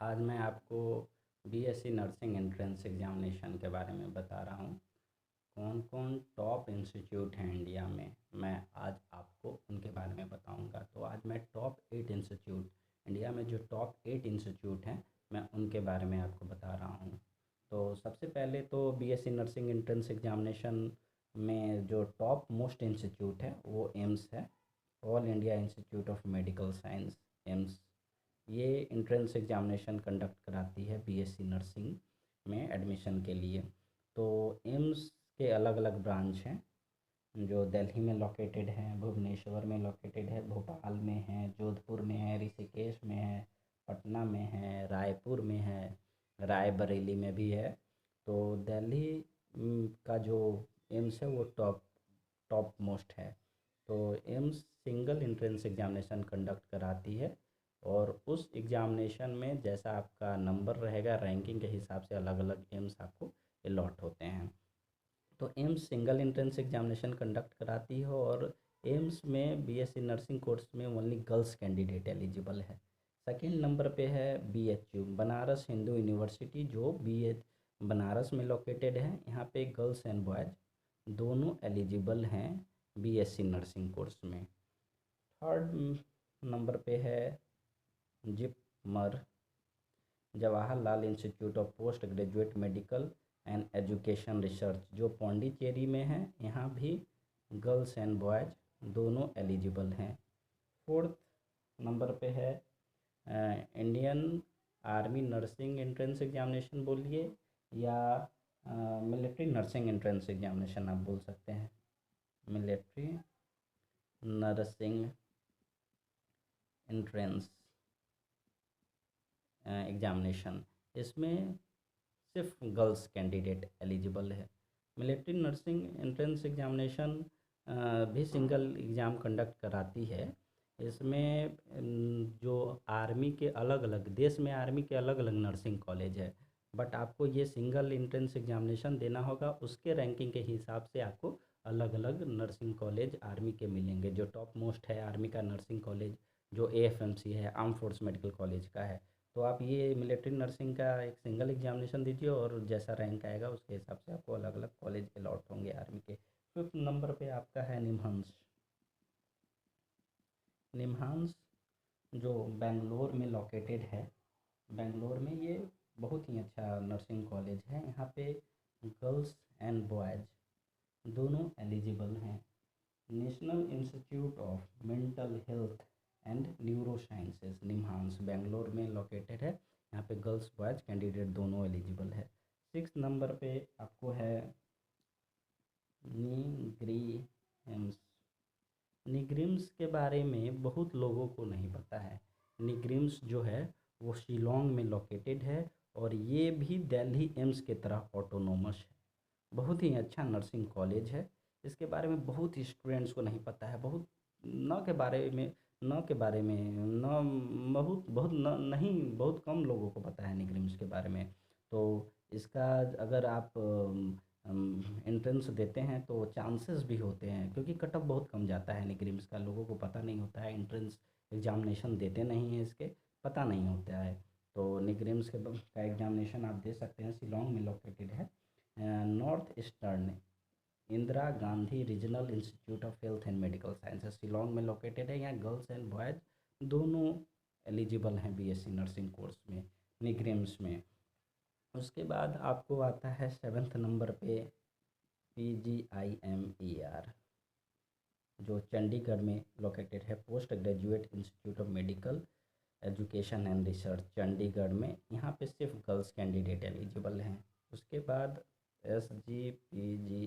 आज मैं आपको बीएससी नर्सिंग एंट्रेंस एग्जामिनेशन के बारे में बता रहा हूँ। कौन कौन टॉप इंस्टीट्यूट हैं इंडिया में, मैं आज आपको उनके बारे में बताऊँगा। तो आज मैं टॉप 8 इंस्टीट्यूट, इंडिया में जो टॉप 8 इंस्टीट्यूट हैं, मैं उनके बारे में आपको बता रहा हूँ। तो सबसे पहले तो बीएससी नर्सिंग एंट्रेंस एग्जामिनेशन में जो टॉप मोस्ट इंस्टीट्यूट है वो एम्स है। All India institute of medical science, AIIMS. ये एंट्रेंस एग्जामिनेशन कंडक्ट कराती है बीएससी नर्सिंग में एडमिशन के लिए। तो एम्स के अलग अलग ब्रांच हैं, जो दिल्ली में लोकेटेड है, भुवनेश्वर में लोकेटेड है, भोपाल में है, जोधपुर में है, ऋषिकेश में है, पटना में है, रायपुर में है, रायबरेली में भी है। तो दिल्ली का जो एम्स है वो टॉप टॉप मोस्ट है। तो AIIMS single entrance examination conduct कराती है और उस एग्ज़ामिनेशन में जैसा आपका नंबर रहेगा, रैंकिंग के हिसाब से अलग अलग एम्स आपको अलॉट होते हैं। तो AIIMS single entrance examination conduct कराती है और एम्स में बीएससी नर्सिंग कोर्स में ओनली गर्ल्स कैंडिडेट एलिजिबल है। सेकेंड नंबर पे है बीएचयू, बनारस हिंदू यूनिवर्सिटी, जो बनारस में लोकेटेड है। यहाँ पे गर्ल्स एंड बॉयज़ दोनों एलिजिबल हैं बीएससी नर्सिंग कोर्स में। थर्ड नंबर पे है JIPMER, Jawaharlal institute of post graduate medical and education research, जो पौंडीचेरी में है। यहाँ भी गर्ल्स एंड बॉयज़ दोनों एलिजिबल हैं। फोर्थ नंबर पे है Indian army nursing entrance examination बोलिए, या मिलिट्री नर्सिंग एंट्रेंस एग्जामिनेशन आप बोल सकते हैं। मिलिट्री नर्सिंग एंट्रेंस एग्जामिनेशन, इसमें सिर्फ गर्ल्स कैंडिडेट एलिजिबल है। मिलिट्री नर्सिंग एंट्रेंस एग्जामिनेशन भी सिंगल एग्ज़ाम कंडक्ट कराती है। इसमें जो आर्मी के अलग अलग देश में आर्मी के अलग अलग नर्सिंग कॉलेज है, बट आपको ये सिंगल एंट्रेंस एग्जामिनेशन देना होगा। उसके रैंकिंग के हिसाब से आपको अलग अलग नर्सिंग कॉलेज आर्मी के मिलेंगे। जो टॉप मोस्ट है आर्मी का नर्सिंग कॉलेज, जो एएफएमसी है, आर्म फोर्स मेडिकल कॉलेज का है। तो आप ये मिलिट्री नर्सिंग का एक सिंगल एग्जामिनेशन दीजिए और जैसा रैंक आएगा उसके हिसाब से आपको अलग अलग कॉलेज अलॉट होंगे आर्मी के। फिफ्थ नंबर पे आपका है निम्हांस। निम्हांस जो बेंगलोर में लोकेटेड है, बेंगलोर में ये बहुत ही अच्छा नर्सिंग कॉलेज है। यहाँ पे गर्ल्स एंड बॉयज़ दोनों एलिजिबल हैं। National institute of mental health and neuro sciences, निम्हांस, Bangalore में लोकेटेड है। यहाँ पे गर्ल्स बॉयज़ कैंडिडेट दोनों एलिजिबल है। सिक्स नंबर पे आपको है निग्रीम्स। निग्रिम्स के बारे में बहुत लोगों को नहीं पता है। निग्रिम्स जो है वो शिलोंग में लोकेटेड है और ये भी दिल्ली एम्स के तरह ऑटोनोमस है। बहुत ही अच्छा नर्सिंग कॉलेज है। इसके बारे में बहुत स्टूडेंट्स को नहीं पता है। बहुत न के बारे में न के बारे में न बहुत बहुत न नहीं बहुत कम लोगों को पता है निग्रिम्स के बारे में। तो इसका अगर आप एंट्रेंस देते हैं तो चांसेस भी होते हैं, क्योंकि कट ऑफ बहुत कम जाता है निग्रिम्स का। लोगों को पता नहीं होता है, एंट्रेंस एग्जामिनेशन देते नहीं हैं, इसके पता नहीं होता है। तो निग्रिम्स का एग्जामिनेशन आप दे सकते हैं। शिलोंग में लोकेटेड है। North eastern Indira Gandhi regional institute of health and medical sciences, Shillong में लोकेटेड है। यहाँ गर्ल्स एंड बॉयज़ दोनों एलिजिबल हैं बीएससी नर्सिंग कोर्स में, निग्रिम्स में। उसके बाद आपको आता है सेवन्थ नंबर पे PGIMER, जो चंडीगढ़ में लोकेटेड है, post graduate institute of medical education and research, Chandigarh में। यहाँ पे सिर्फ गर्ल्स कैंडिडेट एलिजिबल हैं। उसके बाद SGPGIMS,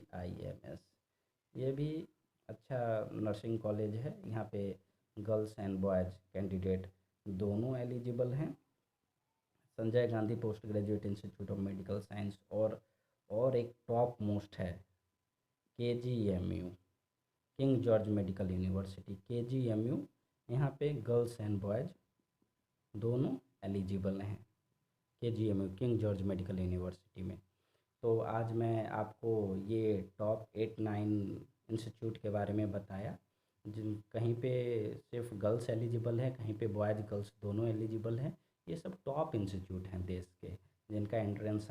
ये भी अच्छा नर्सिंग कॉलेज है। यहाँ पे गर्ल्स एंड बॉयज़ कैंडिडेट दोनों एलिजिबल हैं। Sanjay Gandhi post graduate institute of medical science, और एक टॉप मोस्ट है KGMU, king George medical university, KGMU। यहाँ पे गर्ल्स एंड बॉयज़ दोनों एलिजिबल हैं KGMU, king George medical university में। तो आज मैं आपको ये टॉप 8-9 इंस्टीट्यूट के बारे में बताया, जिन कहीं पे सिर्फ गर्ल्स एलिजिबल है, कहीं पे बॉयज़ गर्ल्स दोनों एलिजिबल हैं। ये सब टॉप इंस्टीट्यूट हैं देश के, जिनका एंट्रेंस